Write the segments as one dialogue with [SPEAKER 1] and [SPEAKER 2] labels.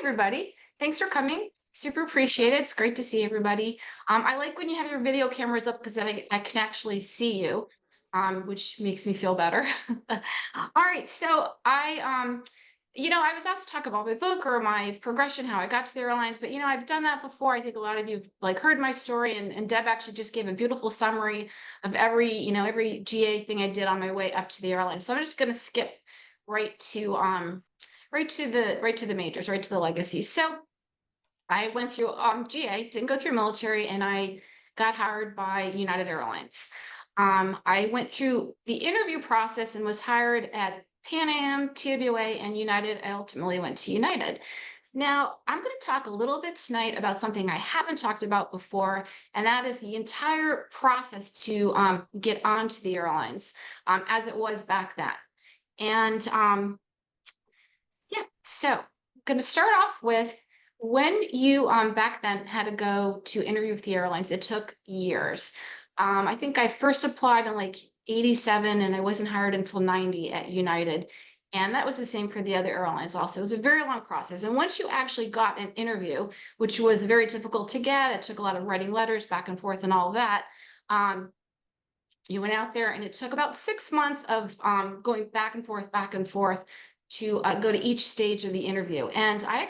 [SPEAKER 1] everybody. Thanks for coming. Super appreciate it. It's great to see everybody. I like when you have your video cameras up because then I can actually see you, which makes me feel better. All right, so I was asked to talk about my book or my progression, how I got to the airlines, but I've done that before. I think a lot of you have like heard my story, and Deb actually just gave a beautiful summary of every GA thing I did on my way up to the airline. So I'm just going to skip right to the majors, right to the legacy. So I went through GA, didn't go through military, and I got hired by United Airlines. I went through the interview process and was hired at Pan Am, TWA, and United. I ultimately went to United. Now, I'm going to talk a little bit tonight about something I haven't talked about before, and that is the entire process to get onto the airlines as it was back then. And yeah, so I'm going to start off with when you back then had to go to interview with the airlines. It took years. I think I first applied in like 87 and I wasn't hired until 90 at United. And that was the same for the other airlines also. It was a very long process. And once you actually got an interview, which was very difficult to get, it took a lot of writing letters back and forth and all that. You went out there and it took about 6 months of going back and forth to go to each stage of the interview. And I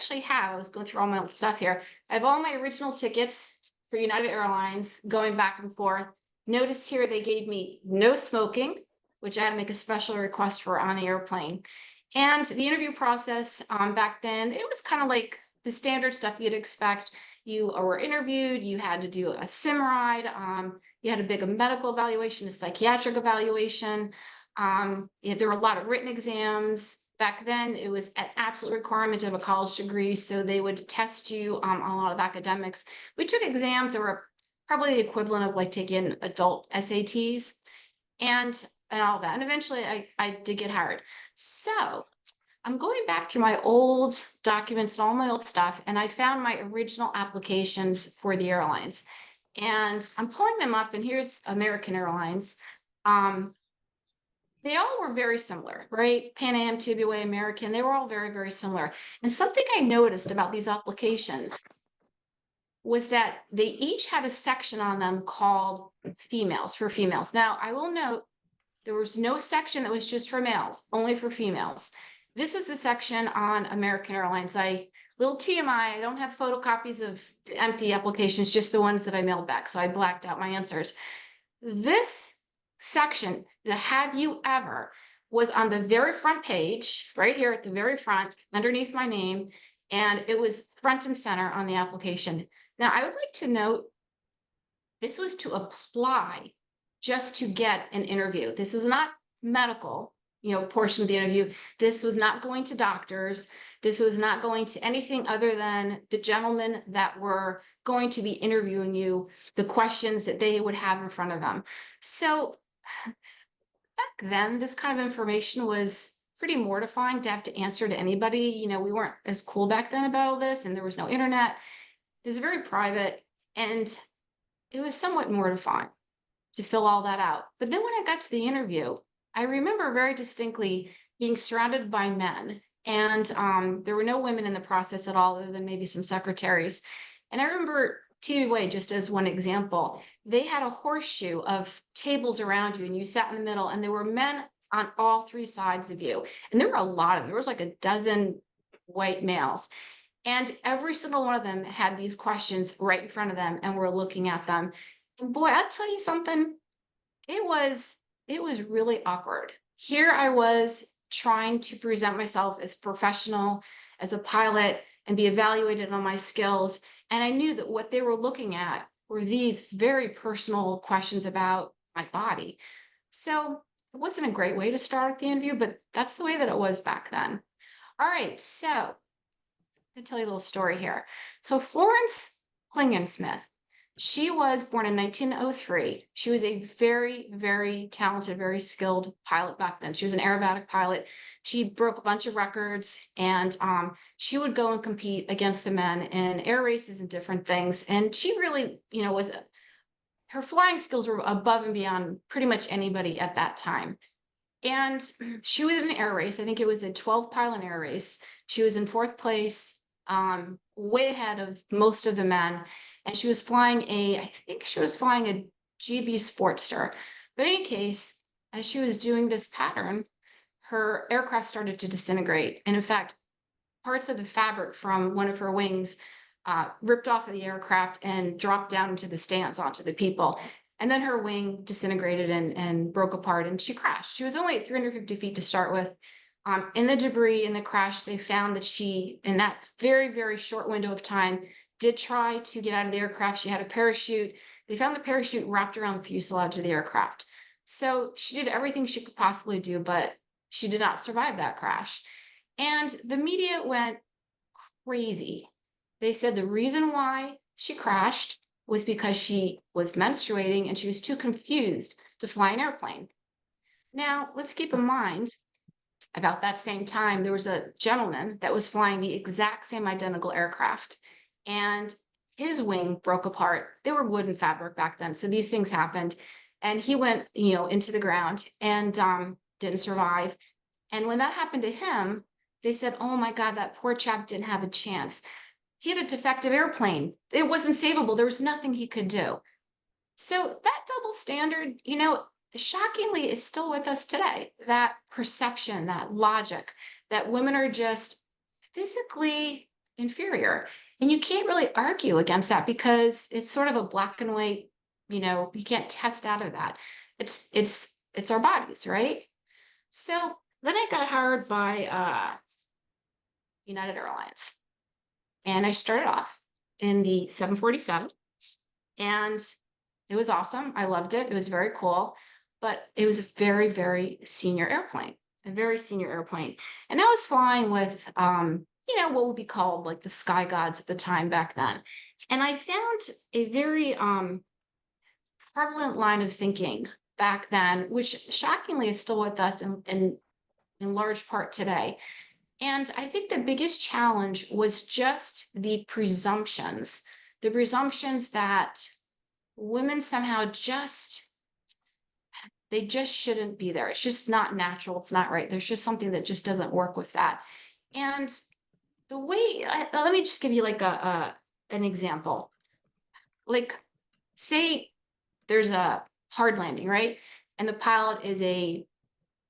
[SPEAKER 1] was going through all my old stuff here. I have all my original tickets for United Airlines going back and forth. Notice here they gave me no smoking, which I had to make a special request for on the airplane. And the interview process back then, it was kind of like the standard stuff you'd expect. You were interviewed, you had to do a sim ride, you had a medical evaluation, a psychiatric evaluation. There were a lot of written exams. Back then, it was an absolute requirement to have a college degree, so they would test you on a lot of academics. We took exams that were probably the equivalent of like taking adult SATs and all that. And eventually, I did get hired. So I'm going back through my old documents and all my old stuff, and I found my original applications for the airlines. And I'm pulling them up, and here's American Airlines. They all were very similar, right? Pan Am, TWA, American, they were all very, very similar. And something I noticed about these applications was that they each had a section on them called females, for females. Now, I will note there was no section that was just for males, only for females. This is the section on American Airlines. Little TMI, I don't have photocopies of empty applications, just the ones that I mailed back. So I blacked out my answers. This section, the have you ever, was on the very front page, right here at the very front, underneath my name, and it was front and center on the application. Now, I would like to note, this was to apply just to get an interview. This was not medical, portion of the interview. This was not going to doctors. This was not going to anything other than the gentlemen that were going to be interviewing you, the questions that they would have in front of them. So back then, this kind of information was pretty mortifying to have to answer to anybody. We weren't as cool back then about all this, and there was no internet. It was very private, and it was somewhat mortifying to fill all that out. But then when I got to the interview, I remember very distinctly being surrounded by men, and there were no women in the process at all, other than maybe some secretaries. And I remember TWA, just as one example, they had a horseshoe of tables around you, and you sat in the middle, and there were men on all three sides of you. And there were a lot of them. There was like a dozen white males. And every single one of them had these questions right in front of them, and were looking at them. And boy, I'll tell you something, it was really awkward. Here I was trying to present myself as professional, as a pilot, and be evaluated on my skills. And I knew that what they were looking at were these very personal questions about my body. So it wasn't a great way to start the interview, but that's the way that it was back then. All right, so I'll tell you a little story here. So Florence Klingensmith, she was born in 1903. She was a very, very talented, very skilled pilot back then. She was an aerobatic pilot. She broke a bunch of records, and she would go and compete against the men in air races and different things. And she really, her flying skills were above and beyond pretty much anybody at that time. And she was in an air race. I think it was a 12-pilot air race. She was in fourth place. way ahead of most of the men. And she was flying I think she was flying a GB Sportster. But in any case, as she was doing this pattern, her aircraft started to disintegrate. And in fact, parts of the fabric from one of her wings ripped off of the aircraft and dropped down into the stands onto the people. And then her wing disintegrated and broke apart and she crashed. She was only at 350 feet to start with. In the debris, in the crash, they found that she, in that very, very short window of time, did try to get out of the aircraft. She had a parachute. They found the parachute wrapped around the fuselage of the aircraft. So she did everything she could possibly do, but she did not survive that crash. And the media went crazy. They said the reason why she crashed was because she was menstruating and she was too confused to fly an airplane. Now, let's keep in mind, about that same time, there was a gentleman that was flying the exact same identical aircraft, and his wing broke apart. They were wood and fabric back then, so these things happened. And he went, into the ground and didn't survive. And when that happened to him, they said, oh my God, that poor chap didn't have a chance. He had a defective airplane. It wasn't savable. There was nothing he could do. So that double standard, shockingly is still with us today. That perception, that logic, that women are just physically inferior. And you can't really argue against that because it's sort of a black and white, you can't test out of that. It's our bodies, right? So then I got hired by United Airlines. And I started off in the 747. And it was awesome. I loved it. It was very cool. But it was a very, very senior airplane, a very senior airplane. And I was flying with, what would be called like the sky gods at the time back then. And I found a very prevalent line of thinking back then, which shockingly is still with us in large part today. And I think the biggest challenge was just the presumptions that women somehow they just shouldn't be there. It's just not natural. It's not right. There's just something that just doesn't work with that. And the way, let me just give you like an example. Like, say there's a hard landing, right? And the pilot is a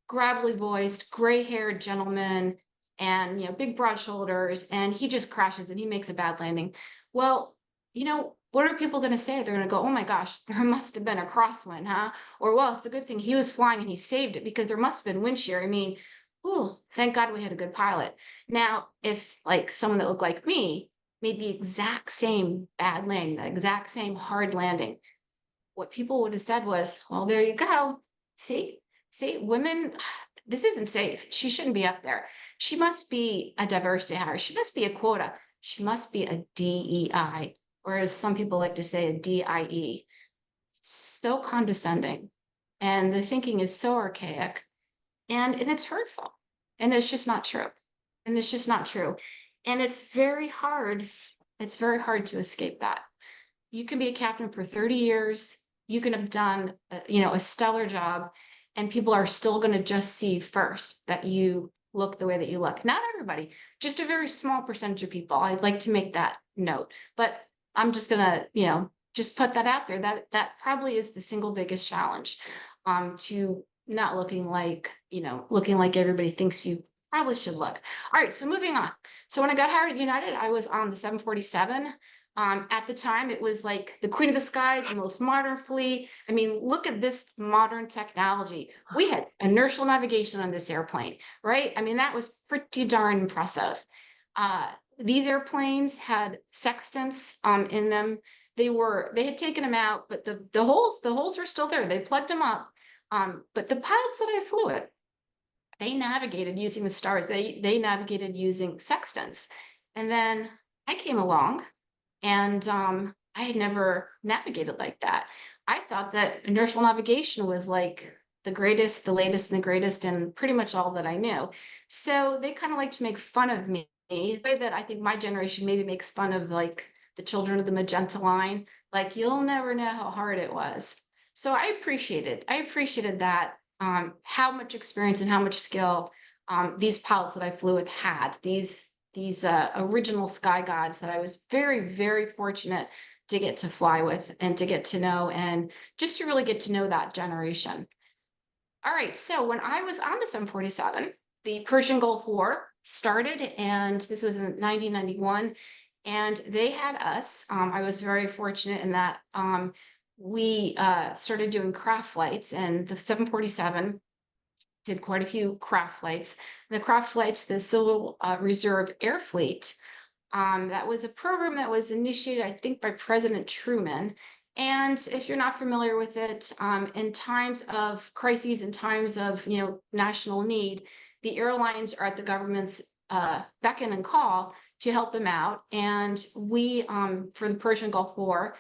[SPEAKER 1] gravelly voiced, gray haired gentleman and, big broad shoulders, and he just crashes and he makes a bad landing. Well, what are people going to say? They're going to go, oh my gosh, there must have been a crosswind, huh? Or, well, it's a good thing he was flying and he saved it because there must have been wind shear. I mean, ooh, thank God we had a good pilot. Now, if like someone that looked like me made the exact same bad landing, the exact same hard landing, what people would have said was, well, there you go. See, women, this isn't safe. She shouldn't be up there. She must be a diversity hire. She must be a quota. She must be a DEI, or as some people like to say, a DIE. So condescending. And the thinking is so archaic and it's hurtful. And it's just not true. And it's just not true. And it's very hard to escape that. You can be a captain for 30 years. You can have done, a stellar job, and people are still going to just see first that you look the way that you look. Not everybody, just a very small percentage of people. I'd like to make that note, but I'm just gonna, just put that out there. That probably is the single biggest challenge, to not looking like, looking like everybody thinks you probably should look. All right, so moving on. So when I got hired at United, I was on the 747. At the time, it was like the queen of the skies, the most modern fleet. I mean, look at this modern technology. We had inertial navigation on this airplane, right? I mean, that was pretty darn impressive. These airplanes had sextants in them. They had taken them out, but the holes were still there. They plugged them up. But the pilots that I flew with, they navigated using the stars. They navigated using sextants. And then I came along. And I had never navigated like that. I thought that inertial navigation was like the greatest, the latest, and the greatest, and pretty much all that I knew. So they kind of like to make fun of me, the way that I think my generation maybe makes fun of like the children of the magenta line. Like, you'll never know how hard it was. So I appreciated that, how much experience and how much skill these pilots that I flew with had. These these original sky gods that I was very, very fortunate to get to fly with and to get to know, and just to really get to know that generation. All right, so when I was on the 747, the Persian Gulf War started, and this was in 1991, and they had us. I was very fortunate in that we started doing craft flights, and the 747 did quite a few craft flights. The craft flights, the Civil Reserve Air Fleet, that was a program that was initiated, I think, by President Truman. And if you're not familiar with it, in times of crises, in times of national need, the airlines are at the government's beckon and call to help them out. And we, for the Persian Gulf War,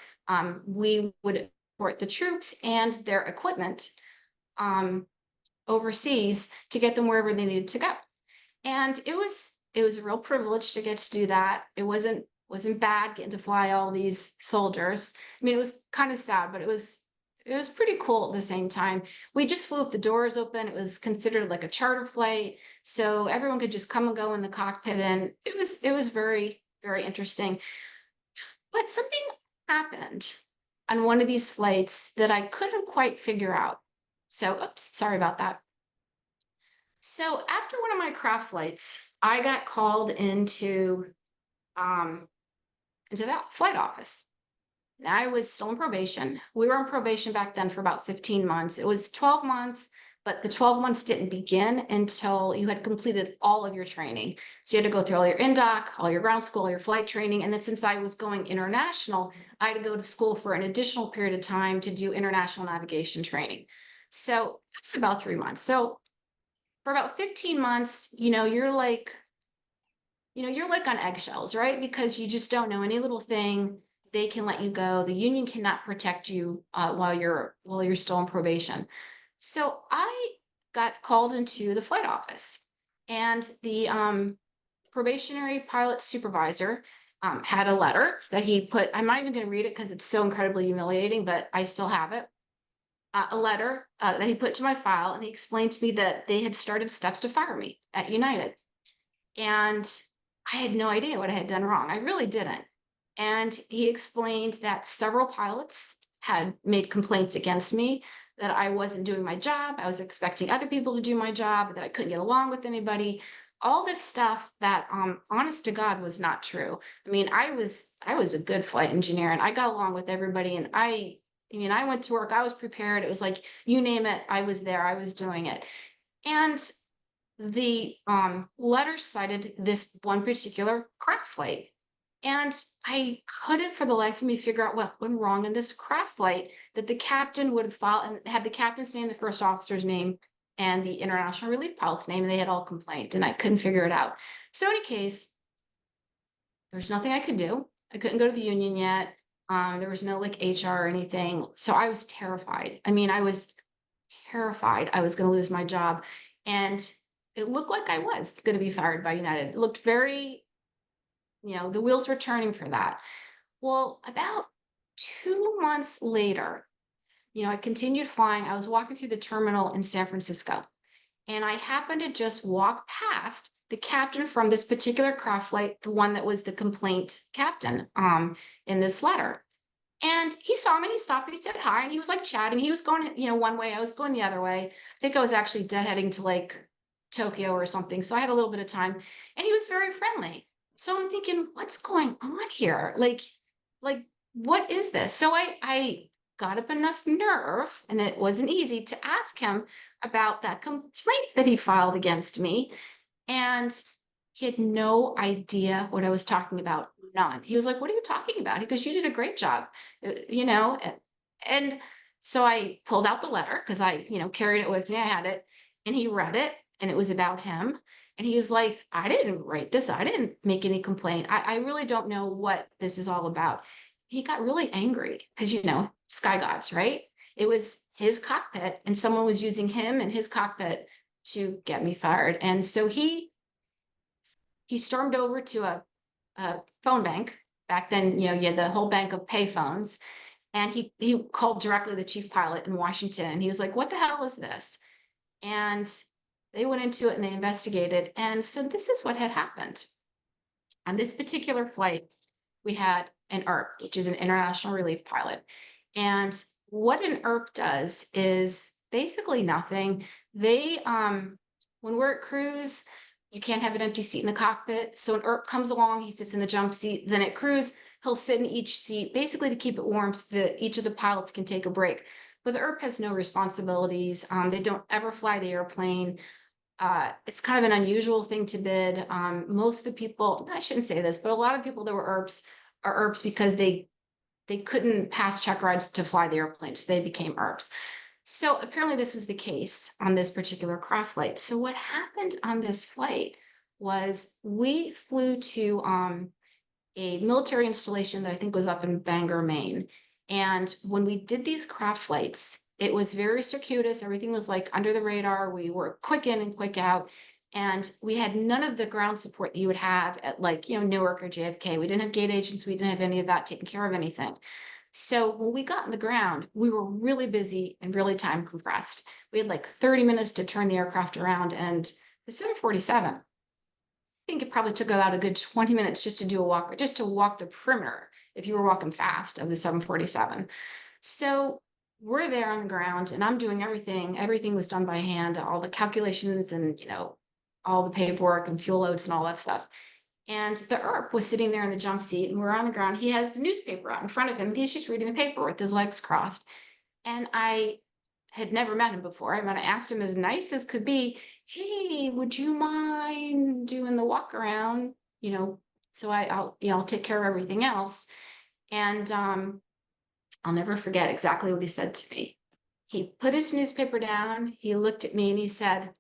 [SPEAKER 1] we would support the troops and their equipment overseas to get them wherever they needed to go. And it was a real privilege to get to do that. It wasn't bad getting to fly all these soldiers. I mean, it was kind of sad, but it was pretty cool at the same time. We just flew with the doors open. It was considered like a charter flight, so everyone could just come and go in the cockpit, and it was very, very interesting. But something happened on one of these flights that I couldn't quite figure out. So, oops, sorry about that. So after one of my craft flights, I got called into that flight office. Now, I was still on probation. We were on probation back then for about 15 months. It was 12 months, but the 12 months didn't begin until you had completed all of your training. So you had to go through all your in-doc, all your ground school, all your flight training. And then since I was going international, I had to go to school for an additional period of time to do international navigation training. So it's about 3 months. So for about 15 months, you're like on eggshells, right? Because you just don't know any little thing. They can let you go. The union cannot protect you while you're still on probation. So I got called into the flight office, and the probationary pilot supervisor had a letter that he put. I'm not even going to read it because it's so incredibly humiliating, but I still have it. A letter that he put to my file, and he explained to me that they had started steps to fire me at United. And I had no idea what I had done wrong. I really didn't. And he explained that several pilots had made complaints against me, that I wasn't doing my job. I was expecting other people to do my job, that I couldn't get along with anybody. All this stuff that, honest to God, was not true. I mean, I was a good flight engineer, and I got along with everybody. And I went to work. I was prepared. It was like, you name it, I was there. I was doing it. And the letter cited this one particular craft flight. And I couldn't for the life of me figure out what went wrong in this craft flight, that the captain would file and had the captain's name, the first officer's name, and the international relief pilot's name, and they had all complained, and I couldn't figure it out. So in any case, there's nothing I could do. I couldn't go to the union yet. There was no like HR or anything. So I was terrified. I mean, I was terrified I was going to lose my job. And it looked like I was going to be fired by United. It looked very, the wheels were turning for that. Well, about 2 months later, I continued flying. I was walking through the terminal in San Francisco, and I happened to just walk past the captain from this particular craft flight, the one that was the complaint captain in this letter. And he saw me and he stopped and he said hi, and he was like chatting. He was going, one way, I was going the other way. I think I was actually deadheading to like Tokyo or something. So I had a little bit of time, and he was very friendly. So I'm thinking, what's going on here? Like, what is this? So I got up enough nerve, and it wasn't easy, to ask him about that complaint that he filed against me. And he had no idea what I was talking about. None. He was like, what are you talking about? He goes, you did a great job, And so I pulled out the letter because I, carried it with me. I had it, and he read it, and it was about him. And he was like, I didn't write this. I didn't make any complaint. I really don't know what this is all about. He got really angry because, sky gods, right? It was his cockpit, and someone was using him and his cockpit to get me fired. And so he stormed over to a phone bank. Back then, you had the whole bank of pay phones. And he called directly the chief pilot in Washington. And he was like, what the hell is this? And they went into it and they investigated. And so this is what had happened. On this particular flight, we had an IRP, which is an international relief pilot. And what an IRP does is basically nothing. They, when we're at cruise, you can't have an empty seat in the cockpit. So an IRP comes along, he sits in the jump seat. Then at cruise, he'll sit in each seat, basically to keep it warm so that each of the pilots can take a break. But the IRP has no responsibilities. They don't ever fly the airplane. It's kind of an unusual thing to bid. Most of the people, I shouldn't say this, but a lot of people that were IRPs are IRPs because they couldn't pass check rides to fly the airplane, so they became IRPs. So apparently this was the case on this particular craft flight. So what happened on this flight was we flew to a military installation that I think was up in Bangor, Maine. And when we did these craft flights, it was very circuitous. Everything was like under the radar. We were quick in and quick out. And we had none of the ground support that you would have at like, Newark or JFK. We didn't have gate agents. We didn't have any of that taking care of anything. So when we got on the ground, we were really busy and really time compressed. We had like 30 minutes to turn the aircraft around, and the 747, I think it probably took about a good 20 minutes just to do a walk, just to walk the perimeter if you were walking fast of the 747. So we're there on the ground and I'm doing everything. Everything was done by hand, all the calculations and, all the paperwork and fuel loads and all that stuff. And the IRP was sitting there in the jump seat and we're on the ground. He has the newspaper out in front of him and he's just reading the paper with his legs crossed. And I had never met him before. I mean, I asked him as nice as could be, hey, would you mind doing the walk around? So I'll take care of everything else. And I'll never forget exactly what he said to me. He put his newspaper down, he looked at me and he said,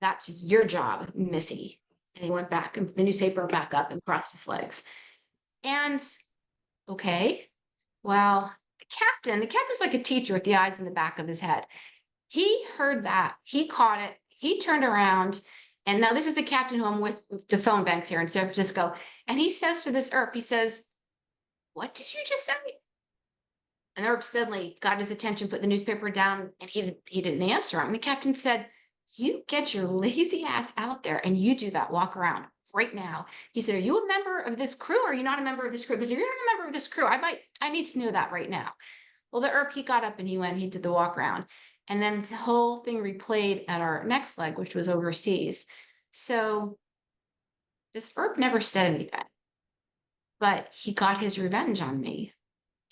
[SPEAKER 1] "That's your job, Missy." And he went back and put the newspaper back up and crossed his legs. And okay, well, the captain's like a teacher with the eyes in the back of his head. He heard that, he caught it, he turned around, and now this is the captain who I'm with the phone banks here in San Francisco. And he says to this IRP, he says, "What did you just say?" And the IRP suddenly got his attention, put the newspaper down, and he didn't answer him. And the captain said, "You get your lazy ass out there and you do that walk around right now." He said, "Are you a member of this crew or are you not a member of this crew? Because if you're not a member of this crew, I need to know that right now." Well, the IRP, he got up and he did the walk around. And then the whole thing replayed at our next leg, which was overseas. So this IRP never said anything, but he got his revenge on me.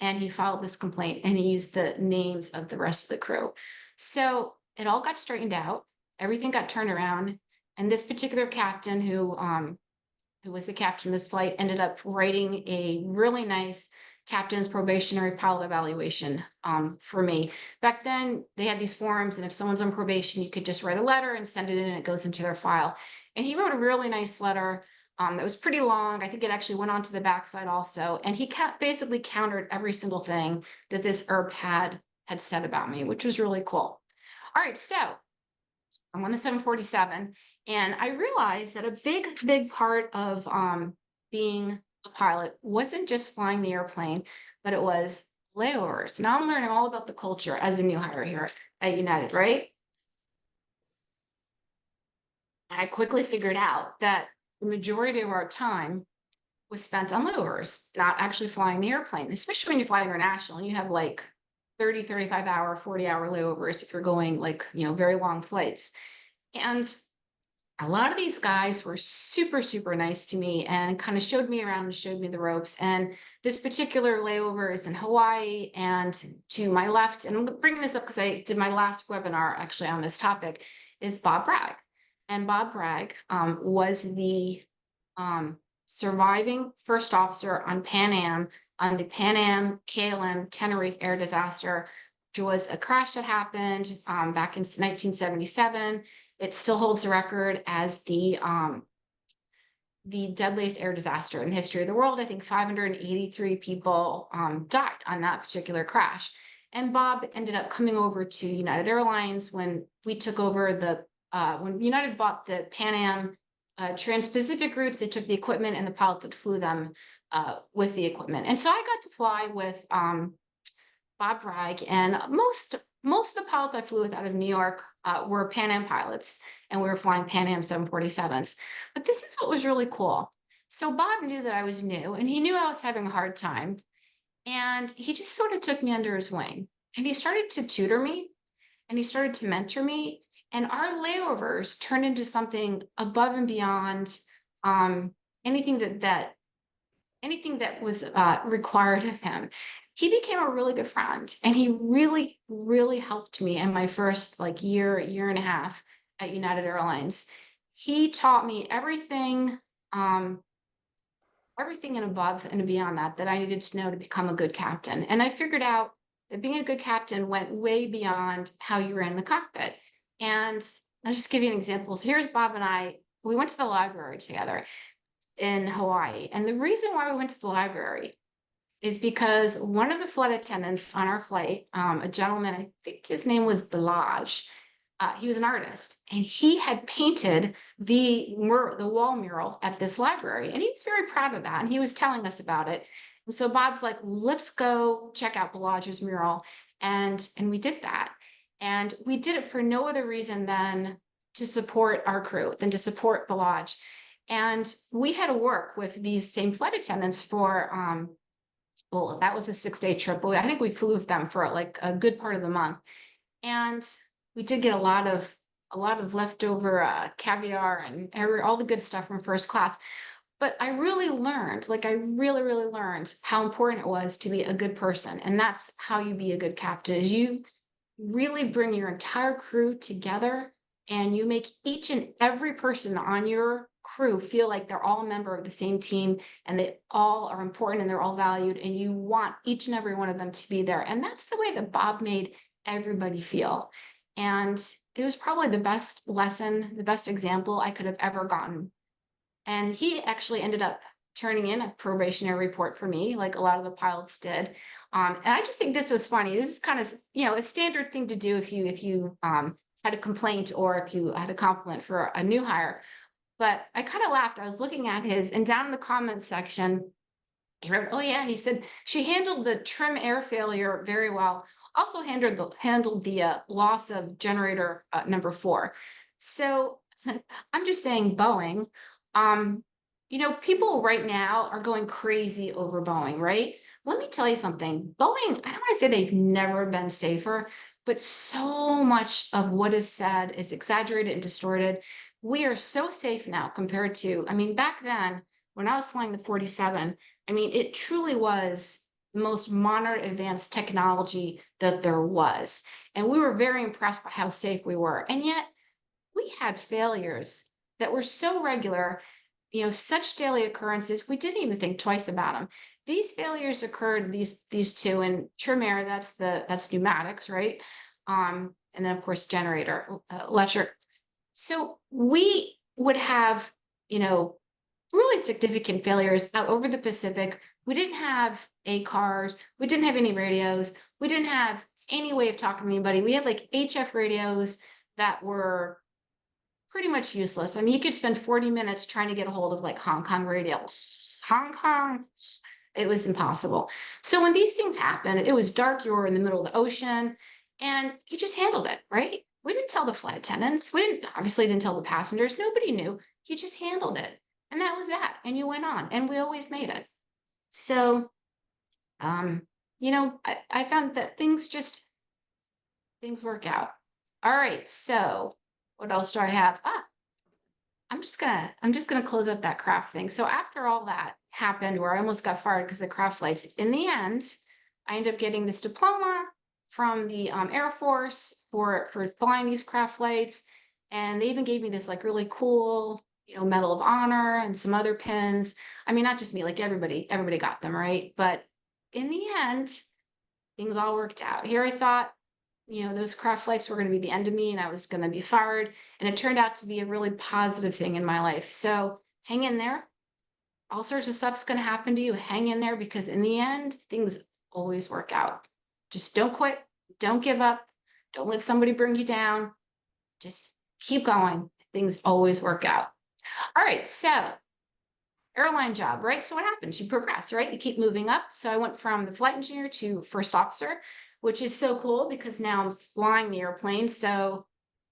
[SPEAKER 1] And he filed this complaint and he used the names of the rest of the crew. So it all got straightened out. Everything got turned around. And this particular captain who was the captain of this flight ended up writing a really nice captain's probationary pilot evaluation for me. Back then they had these forms, and if someone's on probation, you could just write a letter and send it in and it goes into their file. And he wrote a really nice letter. That was pretty long. I think it actually went on to the backside also. And he basically countered every single thing that this IRP had said about me, which was really cool. All right, so I'm on the 747, and I realized that a big part of being a pilot wasn't just flying the airplane, but it was layovers. Now I'm learning all about the culture as a new hire here at United, right? I quickly figured out that the majority of our time was spent on layovers, not actually flying the airplane, especially when you fly international and you have like 30, 35 hour, 40-hour layovers if you're going like, very long flights. And a lot of these guys were super, super nice to me and kind of showed me around and showed me the ropes. And this particular layover is in Hawaii, and to my left, and I'm bringing this up because I did my last webinar actually on this topic, is Bob Bragg. And Bob Bragg was the surviving first officer on Pan Am, on the Pan Am KLM Tenerife air disaster, which was a crash that happened back in 1977. It still holds the record as the deadliest air disaster in the history of the world. I think 583 people died on that particular crash. And Bob ended up coming over to United Airlines when we took over when United bought the Pan Am Trans-Pacific routes. They took the equipment and the pilots that flew them with the equipment. And so I got to fly with Bob Bragg, and most of the pilots I flew with out of New York were Pan Am pilots, and we were flying Pan Am 747s. But this is what was really cool. So Bob knew that I was new and he knew I was having a hard time. And he just sort of took me under his wing and he started to tutor me and he started to mentor me. And our layovers turned into something above and beyond um, anything that was required of him. He became a really good friend and he really, really helped me in my first like year and a half at United Airlines. He taught me um, everything and above and beyond that I needed to know to become a good captain. And I figured out that being a good captain went way beyond how you ran the cockpit. And I'll just give you an example. So here's Bob and I, we went to the library together in Hawaii. And the reason why we went to the library is because one of the flight attendants on our flight, a gentleman, I think his name was Balaj, he was an artist and he had painted the wall mural at this library. And he was very proud of that. And he was telling us about it. And so Bob's like, let's go check out Balaj's mural. And we did that. And we did it for no other reason than to support our crew, than to support Balaj. And we had to work with these same flight attendants for, well, that was a 6-day trip. But I think we flew with them for like a good part of the month. And we did get a lot of leftover caviar and all the good stuff from first class. But I really learned, like I really, really learned how important it was to be a good person. And that's how you be a good captain, is you really bring your entire crew together and you make each and every person on your crew feel like they're all a member of the same team and they all are important and they're all valued and you want each and every one of them to be there. And that's the way that Bob made everybody feel. And it was probably the best lesson, the best example I could have ever gotten. And he actually ended up turning in a probationary report for me, like a lot of the pilots did. And I just think this was funny. This is kind of, a standard thing to do if you had a complaint or if you had a compliment for a new hire. But I kind of laughed. I was looking at his, and down in the comments section, he wrote, oh yeah, he said, she handled the trim air failure very well. Also handled the loss of generator number 4. So I'm just saying Boeing, people right now are going crazy over Boeing, right? Let me tell you something. Boeing, I don't want to say they've never been safer, but so much of what is said is exaggerated and distorted. We are so safe now compared to, I mean, back then when I was flying the 47, I mean, it truly was the most modern advanced technology that there was. And we were very impressed by how safe we were. And yet we had failures that were so regular, such daily occurrences, we didn't even think twice about them. These failures occurred, these two, in trim air, that's pneumatics, right? And then of course generator, electric. So we would have, really significant failures out over the Pacific. We didn't have ACARs, we didn't have any radios, we didn't have any way of talking to anybody. We had like HF radios that were pretty much useless. I mean, you could spend 40 minutes trying to get a hold of like Hong Kong radio. Hong Kong, it was impossible. So when these things happen, it was dark, you were in the middle of the ocean, and you just handled it, right? We didn't tell the flight attendants. We obviously didn't tell the passengers. Nobody knew. You just handled it. And that was that. And you went on, and we always made it. So, I found that things work out. All right. So what else do I have? I'm just gonna close up that craft thing. So after all that happened, where I almost got fired because of craft flights, in the end, I ended up getting this diploma from the Air Force for flying these craft flights, and they even gave me this like really cool, Medal of Honor and some other pins. I mean, not just me, like everybody got them, right? But in the end, things all worked out. Here I thought, those craft flights were going to be the end of me and I was going to be fired. And it turned out to be a really positive thing in my life. So hang in there. All sorts of stuff's going to happen to you. Hang in there, because in the end, things always work out. Just don't quit. Don't give up. Don't let somebody bring you down. Just keep going. Things always work out. All right. So airline job, right? So what happens? You progress, right? You keep moving up. So I went from the flight engineer to first officer, which is so cool because now I'm flying the airplane. So,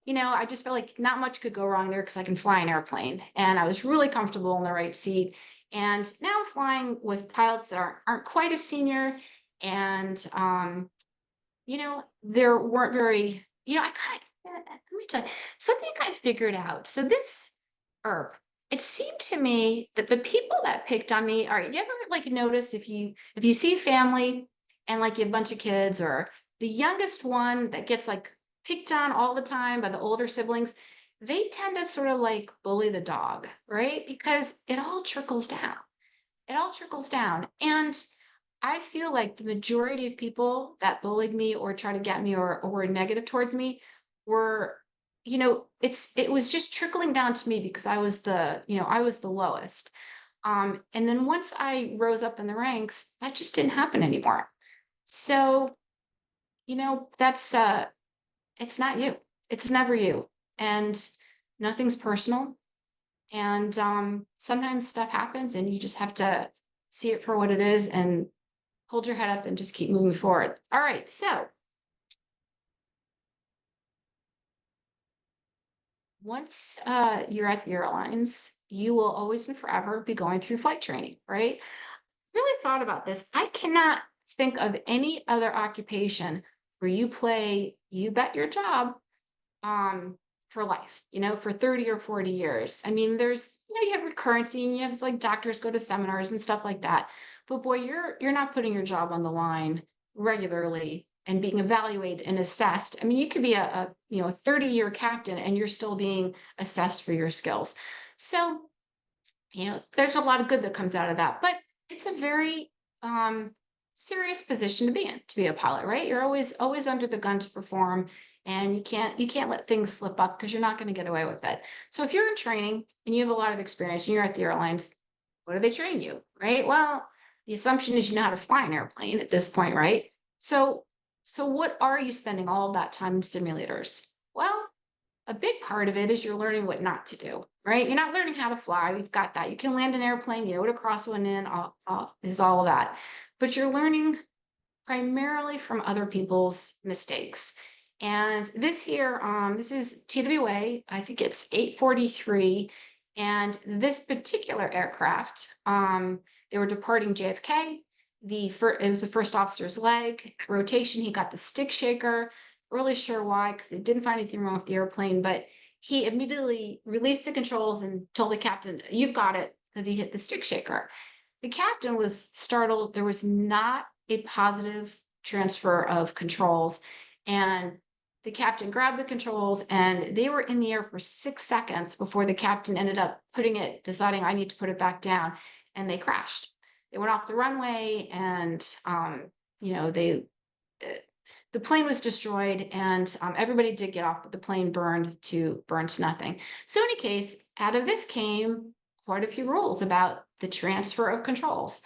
[SPEAKER 1] I just felt like not much could go wrong there because I can fly an airplane. And I was really comfortable in the right seat. And now I'm flying with pilots that aren't quite as senior. And, there weren't very, let me tell you, something I figured out. So this herb, it seemed to me that the people that picked on me are, you ever like notice if you see family and like you have a bunch of kids, or the youngest one that gets like picked on all the time by the older siblings, they tend to sort of like bully the dog, right? Because it all trickles down. It all trickles down. And I feel like the majority of people that bullied me or tried to get me or were negative towards me were, it was just trickling down to me because I was the lowest. And then once I rose up in the ranks, that just didn't happen anymore. So, that's it's not you. It's never you. And nothing's personal. And sometimes stuff happens and you just have to see it for what it is and hold your head up and just keep moving forward. All right, so once you're at the airlines, you will always and forever be going through flight training, right? Really thought about this. I cannot think of any other occupation where you bet your job um for life, for 30 or 40 years. I mean, there's, you have recurrency and you have like doctors go to seminars and stuff like that. But boy, you're not putting your job on the line regularly and being evaluated and assessed. I mean, you could be a 30-year captain and you're still being assessed for your skills. So, there's a lot of good that comes out of that, but it's a very um serious position to be in, to be a pilot, right? You're always under the gun to perform, and you can't let things slip up because you're not going to get away with it. So if you're in training and you have a lot of experience and you're at the airlines, what do they train you, right? Well, the assumption is you know how to fly an airplane at this point, right? So what are you spending all of that time in simulators? Well, a big part of it is you're learning what not to do, right? You're not learning how to fly. We've got that. You can land an airplane, you know what a crosswind is, all of that. But you're learning primarily from other people's mistakes. And this here, this is TWA, I think it's 843. And this particular aircraft, they were departing JFK. It was the first officer's leg rotation. He got the stick shaker. Really sure why, because they didn't find anything wrong with the airplane, but he immediately released the controls and told the captain, "You've got it," because he hit the stick shaker. The captain was startled. There was not a positive transfer of controls. And the captain grabbed the controls and they were in the air for 6 seconds before the captain ended up deciding I need to put it back down, and they crashed. They went off the runway and, they, the plane was destroyed and everybody did get off, but the plane burned to nothing. So in any case, out of this came quite a few rules about the transfer of controls.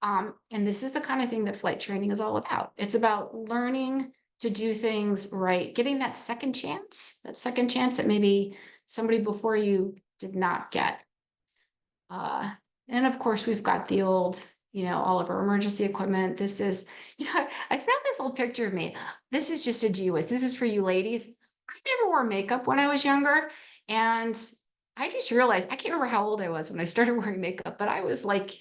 [SPEAKER 1] And this is the kind of thing that flight training is all about. It's about learning to do things right, getting that second chance that maybe somebody before you did not get. And of course, we've got the old, all of our emergency equipment. This is, I found this old picture of me. This is just a gee whiz. This is for you ladies. I never wore makeup when I was younger. And I just realized, I can't remember how old I was when I started wearing makeup, but I was like,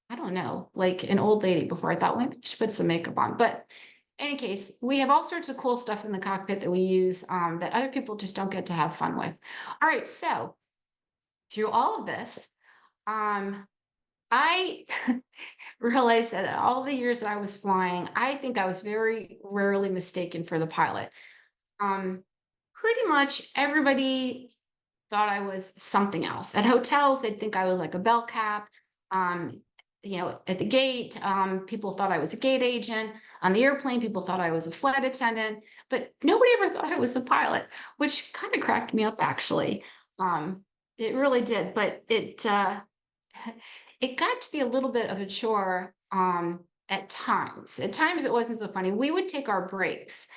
[SPEAKER 1] I don't know, like an old lady before I thought, well, I should put some makeup on. But in any case, we have all sorts of cool stuff in the cockpit that we use that other people just don't get to have fun with. All right, so through all of this, I realized that in all the years that I was flying, I think I was very rarely mistaken for the pilot. Pretty much everybody thought I was something else. At hotels, they'd think I was like a bell cap. Um, at the gate, people thought I was a gate agent. On the airplane, people thought I was a flight attendant, but nobody ever thought I was a pilot, which kind of cracked me up, actually. It really did, but it got to be a little bit of a chore at times. At times, it wasn't so funny. We would take our breaks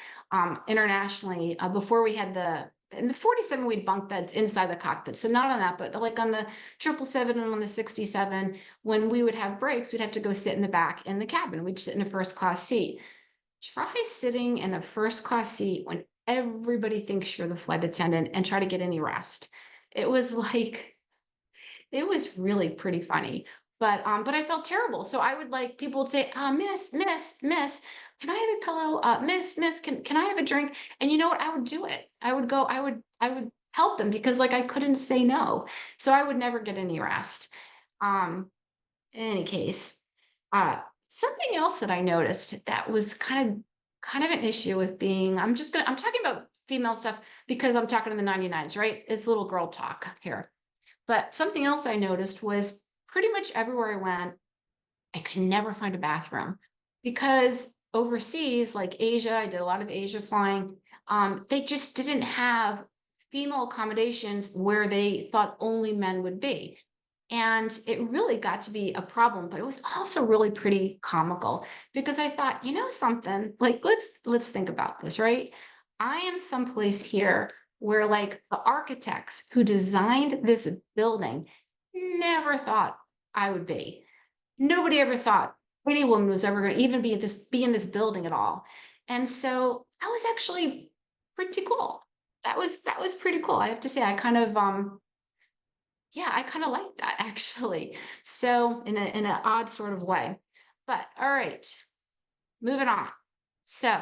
[SPEAKER 1] internationally before we had in the 47, we had bunk beds inside the cockpit. So not on that, but like on the 777 and on the 67, when we would have breaks, we'd have to go sit in the back in the cabin. We'd sit in a first class seat. Try sitting in a first class seat when everybody thinks you're the flight attendant and try to get any rest. It was really pretty funny. But I felt terrible. So I would like people would say, miss, can I have a pillow? Miss, can I have a drink? And you know what? I would do it. I would help them because like I couldn't say no. So I would never get any rest. Um, in any case, uh, something else that I noticed that was kind of an issue with being, I'm talking about female stuff because I'm talking to the 99s, right? It's little girl talk here. But something else I noticed was pretty much everywhere I went, I could never find a bathroom because overseas, like Asia, I did a lot of Asia flying. They just didn't have female accommodations where they thought only men would be. And it really got to be a problem, but it was also really pretty comical because I thought, you know something, like let's think about this, right? I am someplace here where like the architects who designed this building never thought I would be. Nobody ever thought any woman was ever going to even be in this building at all. And so that was actually pretty cool. That was pretty cool. I have to say, yeah, I kind of like that actually. So in an odd sort of way. But all right, moving on. So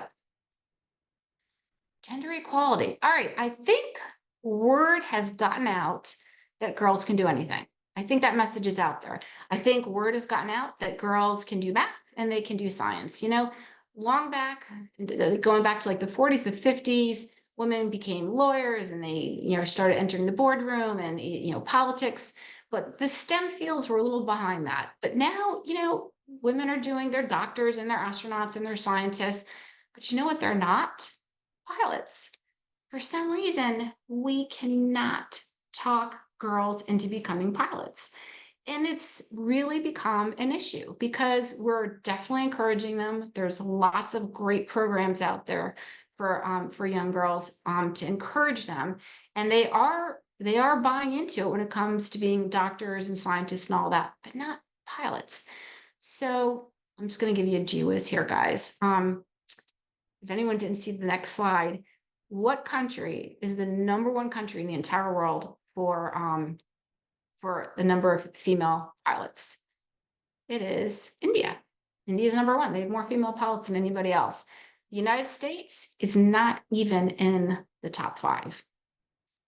[SPEAKER 1] gender equality. All right, I think word has gotten out that girls can do anything. I think that message is out there. I think word has gotten out that girls can do math and they can do science. Long back, going back to like the 40s, the 50s, women became lawyers and they, started entering the boardroom and, politics. But the STEM fields were a little behind that. But now, women are doing their doctors and their astronauts and their scientists. But you know what they're not? Pilots. For some reason, we cannot talk girls into becoming pilots. And it's really become an issue because we're definitely encouraging them. There's lots of great programs out there for young girls to encourage them, and they are buying into it when it comes to being doctors and scientists and all that, but not pilots. So I'm just going to give you a gee whiz here, guys. If anyone didn't see the next slide, what country is the number one country in the entire world for the number of female pilots? It is India. India is number one. They have more female pilots than anybody else. The United States is not even in the top 5.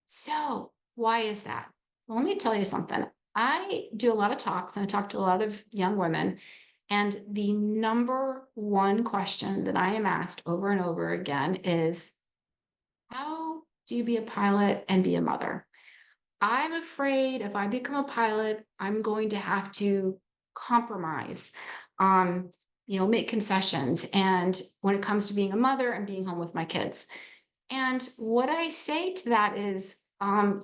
[SPEAKER 1] So why is that? Well, let me tell you something. I do a lot of talks and I talk to a lot of young women. And the number one question that I am asked over and over again is, how do you be a pilot and be a mother? I'm afraid if I become a pilot, I'm going to have to compromise, make concessions. And when it comes to being a mother and being home with my kids. And what I say to that is,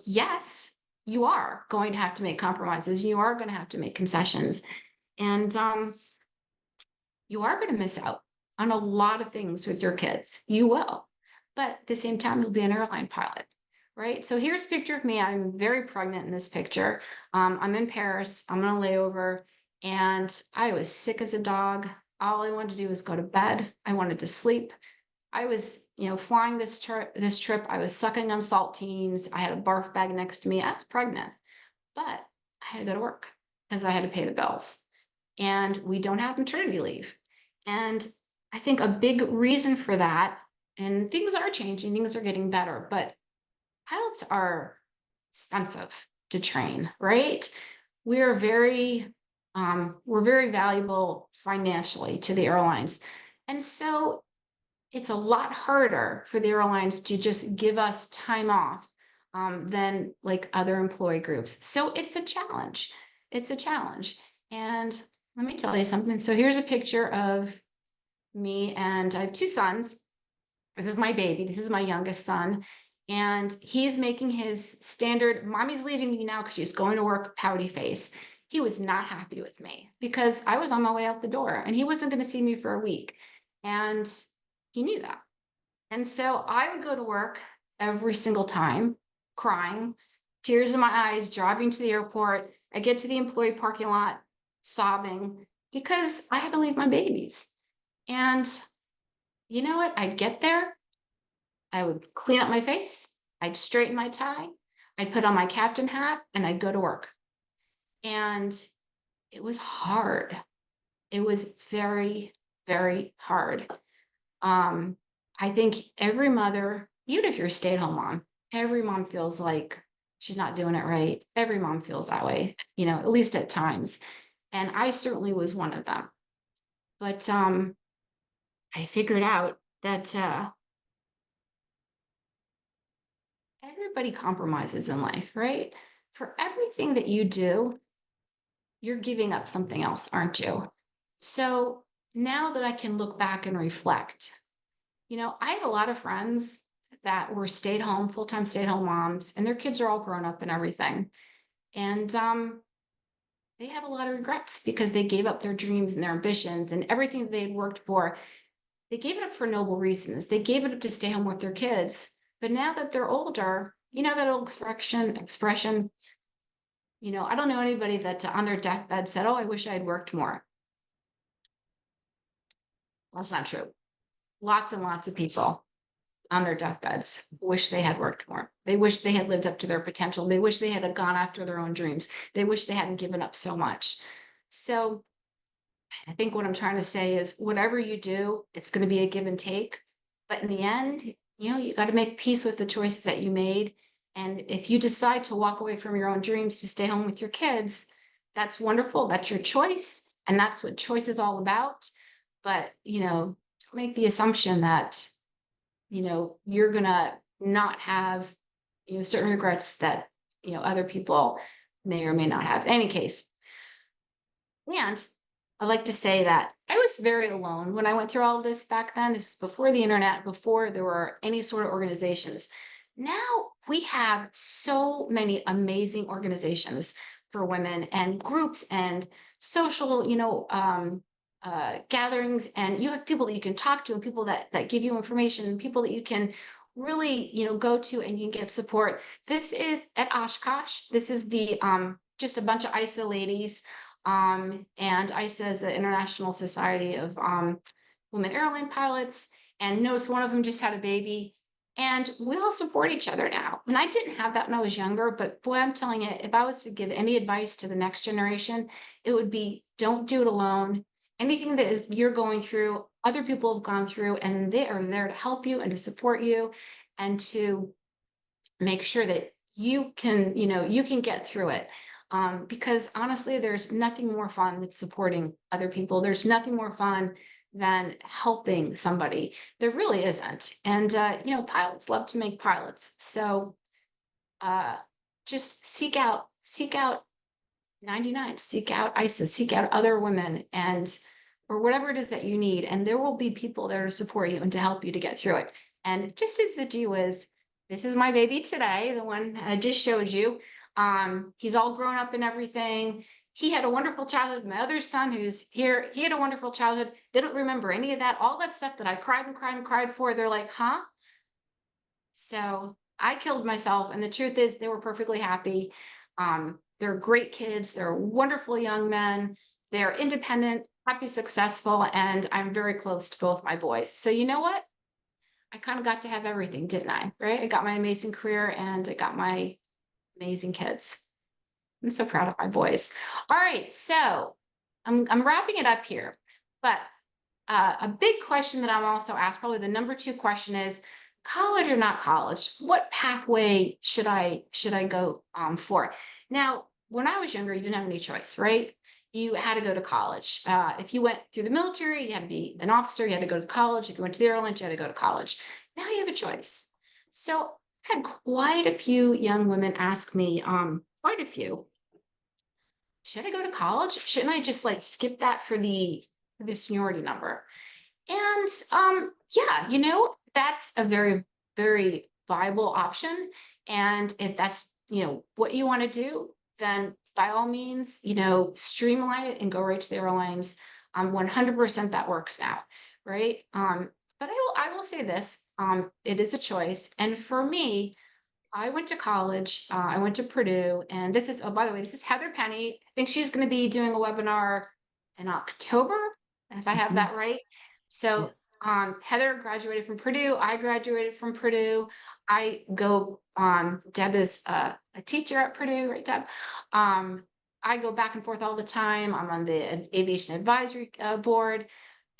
[SPEAKER 1] yes, you are going to have to make compromises. You are going to have to make concessions. And you are going to miss out on a lot of things with your kids. You will. But at the same time, you'll be an airline pilot, right? So here's a picture of me. I'm very pregnant in this picture. I'm in Paris. I'm on a layover, and I was sick as a dog. All I wanted to do was go to bed. I wanted to sleep. I was, flying this trip. I was sucking on saltines. I had a barf bag next to me. I was pregnant, but I had to go to work because I had to pay the bills. And we don't have maternity leave. And I think a big reason for that, and things are changing, things are getting better, but pilots are expensive to train, right? We're very valuable financially to the airlines. And so it's a lot harder for the airlines to just give us time off than like other employee groups. So it's a challenge. It's a challenge. And let me tell you something. So here's a picture of me, and I have 2 sons. This is my baby. This is my youngest son. And he's making his standard, mommy's leaving me now because she's going to work, pouty face. He was not happy with me because I was on my way out the door and he wasn't going to see me for a week. And he knew that. And so I would go to work every single time, crying, tears in my eyes, driving to the airport. I get to the employee parking lot, sobbing because I had to leave my babies. And you know what? I'd get there, I would clean up my face, I'd straighten my tie, I'd put on my captain hat, and I'd go to work. And it was hard. It was very, very hard. Um, I think every mother, even if you're a stay-at-home mom, every mom feels like she's not doing it right. Every mom feels that way, at least at times. And I certainly was one of them. But I figured out that everybody compromises in life, right? For everything that you do, you're giving up something else, aren't you? So now that I can look back and reflect, I have a lot of friends that were stay-at-home, full-time stay-at-home moms, and their kids are all grown up and everything. And they have a lot of regrets because they gave up their dreams and their ambitions and everything that they had worked for. They gave it up for noble reasons. They gave it up to stay home with their kids. But now that they're older, that old expression, I don't know anybody that on their deathbed said, "Oh, I wish I had worked more." That's not true. Lots and lots of people on their deathbeds wish they had worked more. They wish they had lived up to their potential. They wish they had gone after their own dreams. They wish they hadn't given up so much. So I think what I'm trying to say is whatever you do, it's going to be a give and take. But in the end, you got to make peace with the choices that you made. And if you decide to walk away from your own dreams to stay home with your kids, that's wonderful. That's your choice. And that's what choice is all about. But, don't make the assumption that, you're going to not have, certain regrets that, other people may or may not have. In any case, and I like to say that I was very alone when I went through all of this back then. This is before the internet, before there were any sort of organizations. Now we have so many amazing organizations for women and groups and social, gatherings, and you have people that you can talk to and people that give you information and people that you can really, go to and you can get support. This is at Oshkosh. This is the just a bunch of ISA ladies, and ISA is the International Society of Women Airline Pilots. And notice one of them just had a baby. And we all support each other now. And I didn't have that when I was younger, but boy, I'm telling you, if I was to give any advice to the next generation, it would be don't do it alone. Anything that is you're going through, other people have gone through, and they are there to help you and to support you and to make sure that you can get through it. Because honestly, there's nothing more fun than supporting other people. There's nothing more fun than helping somebody. There really isn't. And pilots love to make pilots. So uh, just seek out 99, seek out ISIS, seek out other women and or whatever it is that you need. And there will be people there to support you and to help you to get through it. And just as the G was, this is my baby today, the one I just showed you. He's all grown up and everything. He had a wonderful childhood. My other son, who's here, he had a wonderful childhood. They don't remember any of that. All that stuff that I cried and cried and cried for, they're like, huh? So I killed myself. And the truth is, they were perfectly happy. They're great kids. They're wonderful young men. They're independent, happy, successful, and I'm very close to both my boys. So you know what? I kind of got to have everything, didn't I? Right? I got my amazing career and I got my amazing kids. I'm so proud of my boys. All right, so I'm wrapping it up here, but a big question that I'm also asked, probably the number 2 question is college or not college? What pathway should I go for? Now, when I was younger, you didn't have any choice, right? You had to go to college. If you went through the military, you had to be an officer, you had to go to college. If you went to the airlines, you had to go to college. Now you have a choice. So I've had quite a few young women ask me, quite a few, should I go to college? Shouldn't I just like skip that for the seniority number? And yeah, that's a very, very viable option. And if that's, what you want to do, then by all means, streamline it and go right to the airlines. 100% that works now, right? But I will say this, it is a choice. And for me, I went to college. I went to Purdue, and this is, oh, by the way, this is Heather Penny. I think she's going to be doing a webinar in October, if I have that right. So, Heather graduated from Purdue. I graduated from Purdue. Deb is a teacher at Purdue, right, Deb? I go back and forth all the time. I'm on the aviation advisory board,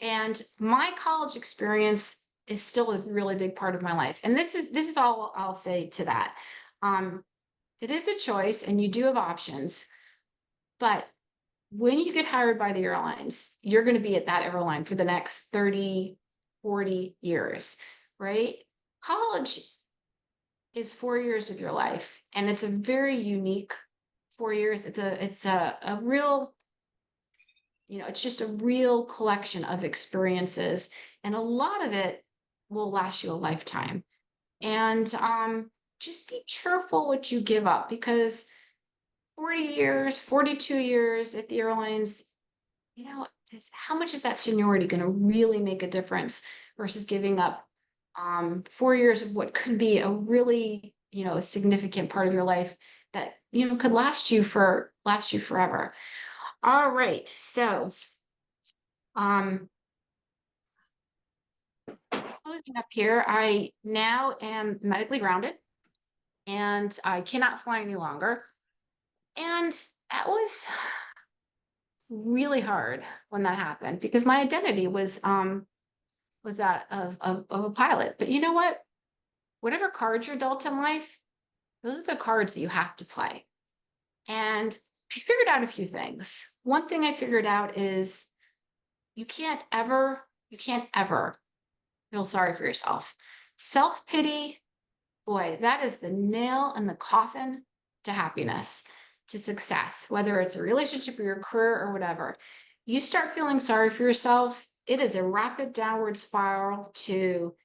[SPEAKER 1] and my college experience is still a really big part of my life. And this is all I'll say to that. Um, it is a choice, and you do have options, but when you get hired by the airlines, you're going to be at that airline for the next 30, 40 years, right? College is 4 years of your life, and it's a very unique 4 years. It's a real, it's just a real collection of experiences, and a lot of it will last you a lifetime. And just be careful what you give up, because 40 years, 42 years at the airlines, how much is that seniority going to really make a difference versus giving up 4 years of what could be a really, a significant part of your life that, could last you forever. All right. So, um, closing up here, I now am medically grounded and I cannot fly any longer. And that was really hard when that happened, because my identity was that of a pilot. But you know what? Whatever cards you're dealt in life, those are the cards that you have to play. And I figured out a few things. One thing I figured out is you can't ever feel sorry for yourself. Self-pity, boy, that is the nail in the coffin to happiness, to success, whether it's a relationship or your career or whatever. You start feeling sorry for yourself, it is a rapid downward spiral to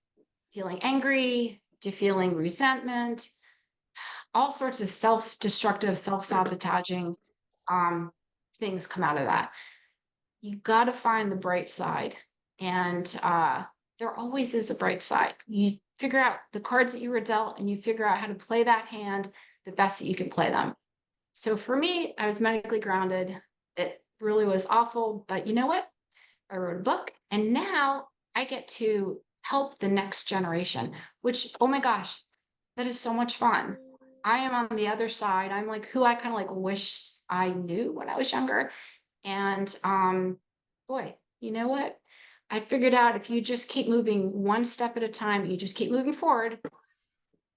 [SPEAKER 1] feeling angry, to feeling resentment, all sorts of self-destructive, self-sabotaging things come out of that. You got to find the bright side. And there always is a bright side. You figure out the cards that you were dealt, and you figure out how to play that hand the best that you can play them. So for me, I was medically grounded. It really was awful, but you know what? I wrote a book, and now I get to help the next generation, which, oh my gosh, that is so much fun. I am on the other side. I'm like who I kind of like wish I knew when I was younger. And boy, you know what? I figured out if you just keep moving one step at a time, you just keep moving forward,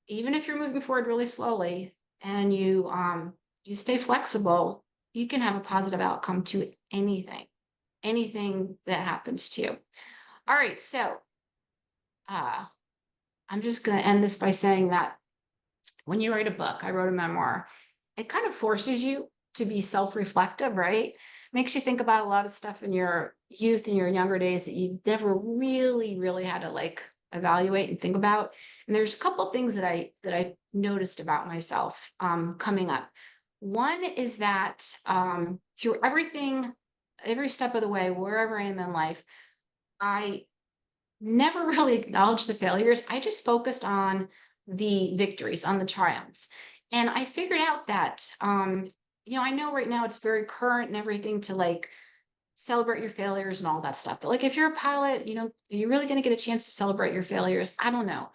[SPEAKER 1] even if you're moving forward really slowly, and you stay flexible, you can have a positive outcome to anything that happens to you. All right, so I'm just going to end this by saying that when you write a book, I wrote a memoir, it kind of forces you to be self-reflective, right? Makes you think about a lot of stuff in your youth and your younger days that you never really had to like evaluate and think about. And there's a couple things that I noticed about myself coming up. One is that through everything, every step of the way, wherever I am in life, I never really acknowledged the failures. I just focused on the victories, on the triumphs. And I figured out that, I know right now it's very current and everything to like celebrate your failures and all that stuff. But like if you're a pilot, are you really going to get a chance to celebrate your failures? I don't know.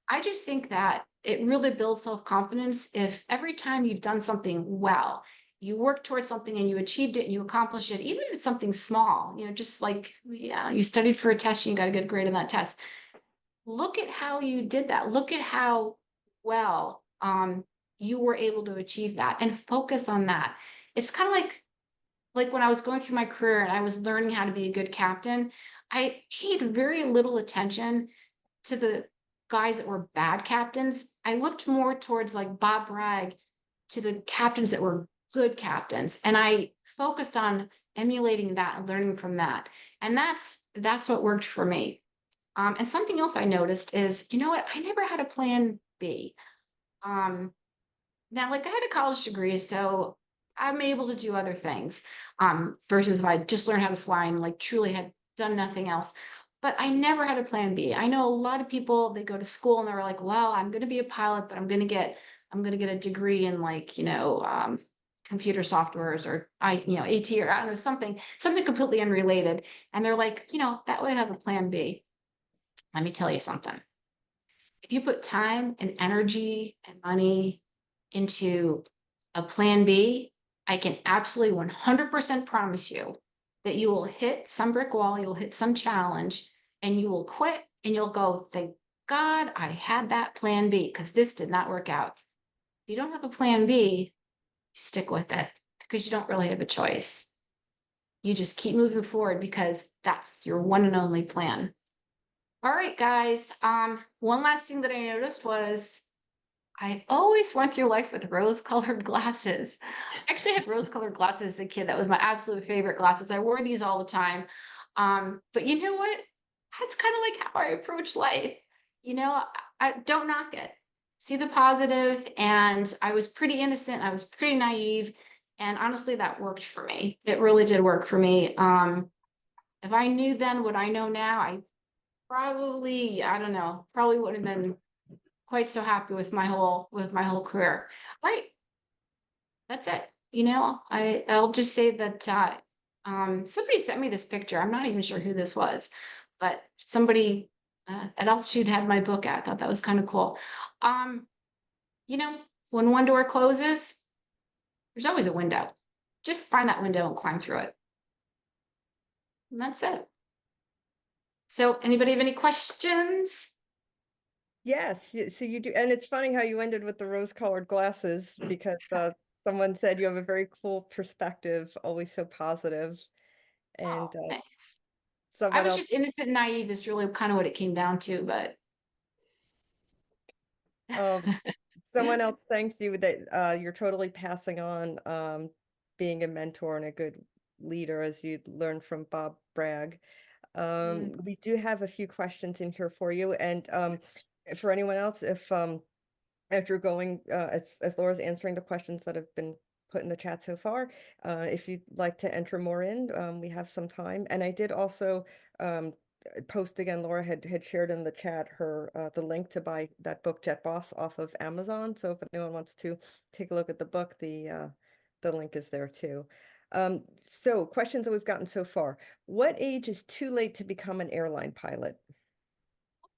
[SPEAKER 1] I just think that it really builds self-confidence if every time you've done something well, you work towards something and you achieved it and you accomplished it, even if it's something small, just like, yeah, you studied for a test and you got a good grade on that test. Look at how you did that. Look at how well you were able to achieve that, and focus on that. It's kind of like when I was going through my career and I was learning how to be a good captain, I paid very little attention to the guys that were bad captains. I looked more towards like Bob Bragg, to the captains that were good captains. And I focused on emulating that and learning from that. And that's what worked for me. And something else I noticed is, you know what? I never had a plan B. Now, like I had a college degree, so I'm able to do other things. Versus if I just learned how to fly and like truly had done nothing else. But I never had a plan B. I know a lot of people, they go to school and they're like, well, I'm going to be a pilot, but I'm going to get a degree in like, computer softwares or AT, or I don't know, something completely unrelated. And they're like, that way I have a plan B. Let me tell you something. If you put time and energy and money into a plan B, I can absolutely 100% promise you that you will hit some brick wall, you'll hit some challenge, and you will quit and you'll go, thank God I had that plan B because this did not work out. If you don't have a plan B, stick with it because you don't really have a choice. You just keep moving forward because that's your one and only plan. All right, guys. One last thing that I noticed was I always went through life with rose-colored glasses. I actually had rose-colored glasses as a kid. That was my absolute favorite glasses. I wore these all the time. But you know what? That's kind of like how I approach life. You know, I don't knock it. See the positive, and I was pretty innocent. I was pretty naive, and honestly, that worked for me. It really did work for me. If I knew then what I know now, I probably, I don't know, probably would have been quite so happy with my whole career. Right. That's it. You know, I'll just say that somebody sent me this picture. I'm not even sure who this was, but somebody at Altitude had my book out. I thought that was kind of cool. Um, you know, when one door closes, there's always a window. Just find that window and climb through it. And that's it. So anybody have any questions?
[SPEAKER 2] Yes, so you do, and it's funny how you ended with the rose-colored glasses because someone said you have a very cool perspective, always so positive, and
[SPEAKER 1] Oh, thanks. I
[SPEAKER 2] someone
[SPEAKER 1] was
[SPEAKER 2] else,
[SPEAKER 1] just innocent and naive is really kind of what it came down to, but
[SPEAKER 2] um, someone else thanks you that you're totally passing on being a mentor and a good leader as you learned from Bob Bragg.
[SPEAKER 1] Mm,
[SPEAKER 2] We do have a few questions in here for you, and for anyone else, if as you're going, as Laura's answering the questions that have been put in the chat so far, if you'd like to enter more in, we have some time. And I did also post again. Laura had shared in the chat her the link to buy that book Jet Boss off of Amazon. So if anyone wants to take a look at the book, the link is there too. So questions that we've gotten so far. What age is too late to become an airline pilot?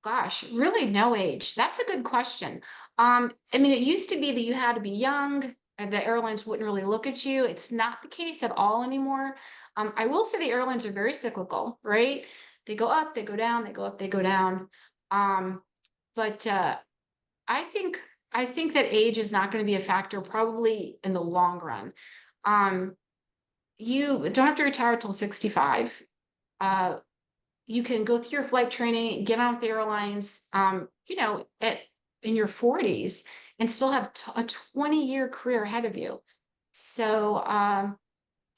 [SPEAKER 1] gosh, really no age. That's a good question. I mean, it used to be that you had to be young and the airlines wouldn't really look at you. It's not the case at all anymore. I will say the airlines are very cyclical, right? They go up, they go down, they go up, they go down. Um, but I think I think that age is not going to be a factor probably in the long run. Um, you don't have to retire till 65. Uh, you can go through your flight training, get on with the airlines, you know, in your 40s and still have a 20-year career ahead of you. So,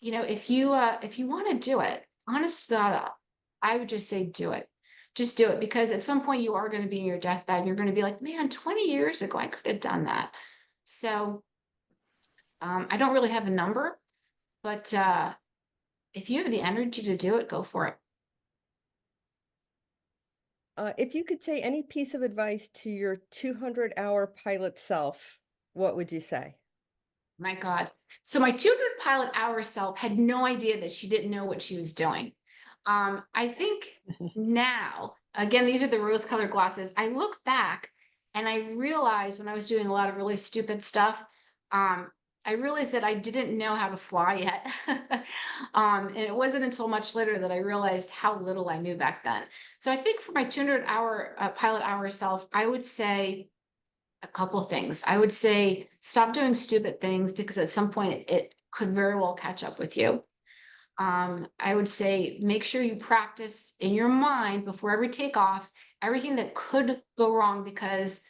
[SPEAKER 1] you know, if you want to do it, honest to God, I would just say do it. Just do it because at some point you are going to be in your deathbed and you're going to be like, man, 20 years ago, I could have done that. So, I don't really have a number, but if you have the energy to do it, go for it.
[SPEAKER 2] If you could say any piece of advice to your 200-hour pilot self, what would you say?
[SPEAKER 1] My God. So my 200 pilot hour self had no idea that she didn't know what she was doing. I think now, again, these are the rose colored glasses. I look back and I realized when I was doing a lot of really stupid stuff, I realized that I didn't know how to fly yet. And it wasn't until much later that I realized how little I knew back then. So I think for my 200-hour pilot hour self, I would say, a couple of things. I would say stop doing stupid things because at some point it could very well catch up with you. I would say make sure you practice in your mind before every takeoff, everything that could go wrong, because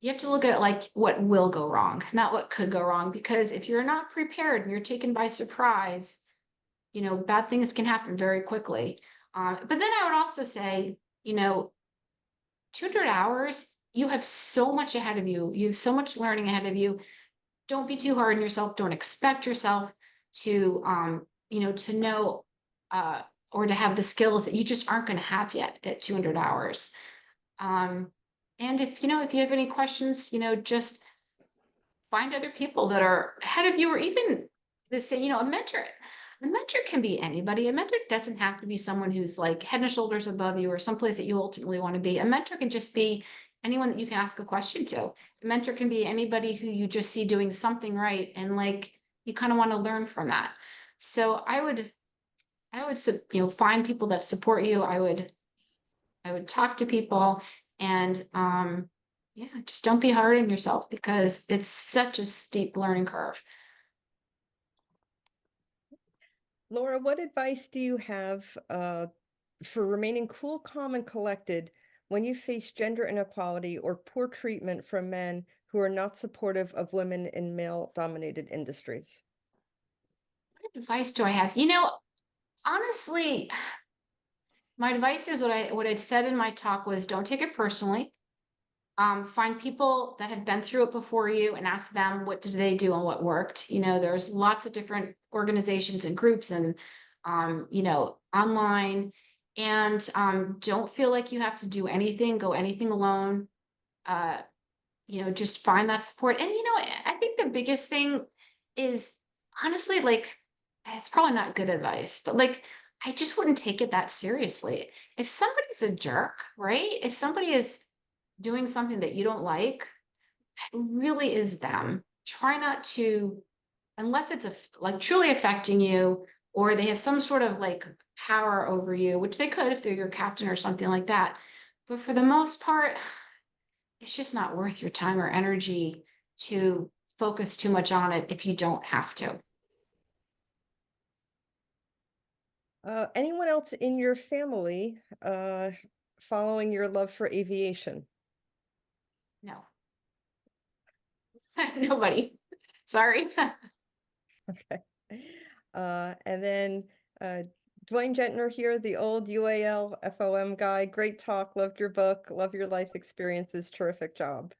[SPEAKER 1] you have to look at it like what will go wrong, not what could go wrong. Because if you're not prepared and you're taken by surprise, you know, bad things can happen very quickly. But then I would also say, you know, 200 hours, you have so much ahead of you. You have so much learning ahead of you. Don't be too hard on yourself. Don't expect yourself to, you know, to know uh, or to have the skills that you just aren't going to have yet at 200 hours. Um, and if, you know, if you have any questions, you know, just find other people that are ahead of you or even the same, you know, a mentor. A mentor can be anybody. A mentor doesn't have to be someone who's like head and shoulders above you or someplace that you ultimately want to be. A mentor can just be anyone that you can ask a question to. A mentor can be anybody who you just see doing something right and like you kind of want to learn from that. So find people that support you. I would talk to people, and yeah, just don't be hard on yourself because it's such a steep learning curve.
[SPEAKER 2] Laura, what advice do you have for remaining cool, calm, and collected when you face gender inequality or poor treatment from men who are not supportive of women in male-dominated industries?
[SPEAKER 1] What advice do I have? Honestly, my advice is what I'd said in my talk was don't take it personally. Find people that have been through it before you and ask them what did they do and what worked. There's lots of different organizations and groups and online. And don't feel like you have to do anything, go anything alone. Uh, just find that support. And I think the biggest thing is honestly, like, it's probably not good advice, but like, I just wouldn't take it that seriously. If somebody's a jerk, right? If somebody is doing something that you don't like, it really is them. Try not to, unless it's like truly affecting you, or they have some sort of like power over you, which they could if they're your captain or something like that. But for the most part, it's just not worth your time or energy to focus too much on it if you don't have to.
[SPEAKER 2] Anyone else in your family following your love for aviation?
[SPEAKER 1] No, nobody. Sorry.
[SPEAKER 2] Okay. And then Dwayne Gentner here, the old UAL FOM guy. Great talk. Loved your book. Love your life experiences. Terrific job.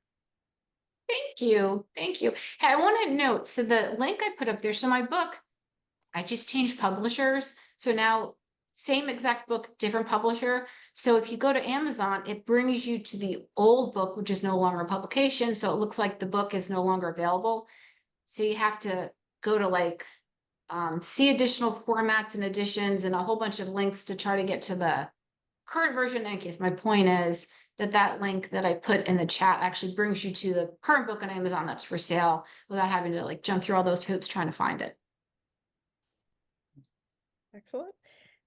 [SPEAKER 1] Thank you. Thank you. Hey, I want to note, so the link I put up there, so my book, I just changed publishers. So now same exact book, different publisher. So if you go to Amazon, it brings you to the old book, which is no longer a publication. So it looks like the book is no longer available. So you have to go to like see additional formats and editions and a whole bunch of links to try to get to the current version. In any case, my point is that link that I put in the chat actually brings you to the current book on Amazon that's for sale without having to like jump through all those hoops trying to find it.
[SPEAKER 2] Excellent.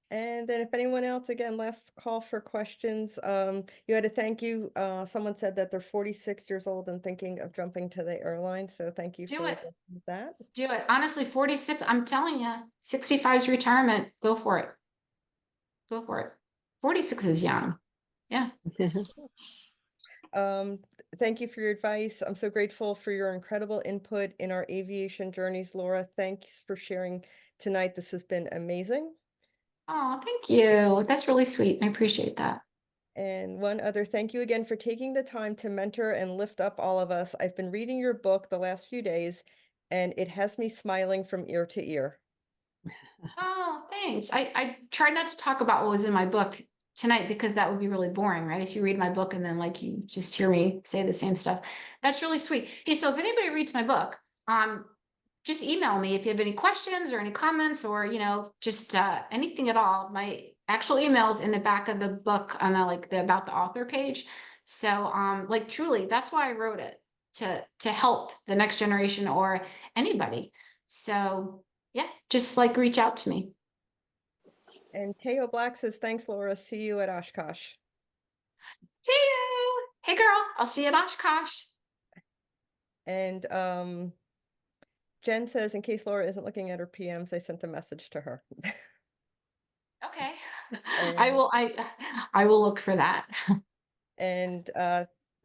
[SPEAKER 2] And then if anyone else, again, last call for questions. You had to thank you. Someone said that they're 46 years old and thinking of jumping to the airline. So thank you
[SPEAKER 1] Do
[SPEAKER 2] for
[SPEAKER 1] it.
[SPEAKER 2] that.
[SPEAKER 1] Do it. Honestly, 46, I'm telling you, 65 is retirement. Go for it. Go for it. 46 is young. Yeah.
[SPEAKER 2] Thank you for your advice. I'm so grateful for your incredible input in our aviation journeys, Laura. Thanks for sharing tonight. This has been amazing.
[SPEAKER 1] Oh, thank you. That's really sweet. I appreciate that.
[SPEAKER 2] And one other thank you again for taking the time to mentor and lift up all of us. I've been reading your book the last few days, and it has me smiling from ear to ear.
[SPEAKER 1] Oh, thanks. I tried not to talk about what was in my book tonight because that would be really boring, right? If you read my book and then like you just hear me say the same stuff. That's really sweet. Hey, so if anybody reads my book, just email me if you have any questions or any comments or just anything at all. My actual email is in the back of the book on the about the author page. So like truly, that's why I wrote it to help the next generation or anybody. So yeah, just like reach out to me.
[SPEAKER 2] And Teo Black says, thanks, Laura. See you at Oshkosh.
[SPEAKER 1] Hey girl, I'll see you at Oshkosh.
[SPEAKER 2] And Jen says, in case Laura isn't looking at her PMs, I sent a message to her.
[SPEAKER 1] Okay.
[SPEAKER 2] And,
[SPEAKER 1] I will look for that.
[SPEAKER 2] and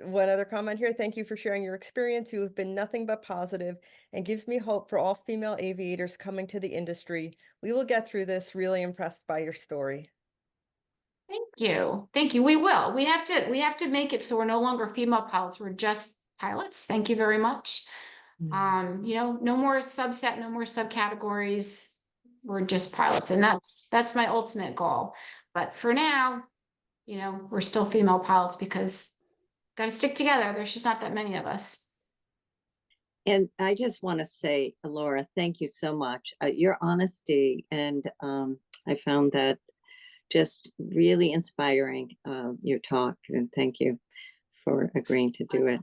[SPEAKER 2] one other comment here. Thank you for sharing your experience. You have been nothing but positive and gives me hope for all female aviators coming to the industry. We will get through this. Really impressed by your story.
[SPEAKER 1] Thank you. Thank you. We will. We have to make it so we're no longer female pilots. We're just pilots. Thank you very much. No more subset, no more subcategories. We're just pilots. And that's my ultimate goal. But for now, we're still female pilots because got to stick together. There's just not that many of us.
[SPEAKER 3] And I just want to say, Laura, thank you so much. Your honesty, and I found that just really inspiring, your talk. And thank you for agreeing to do it.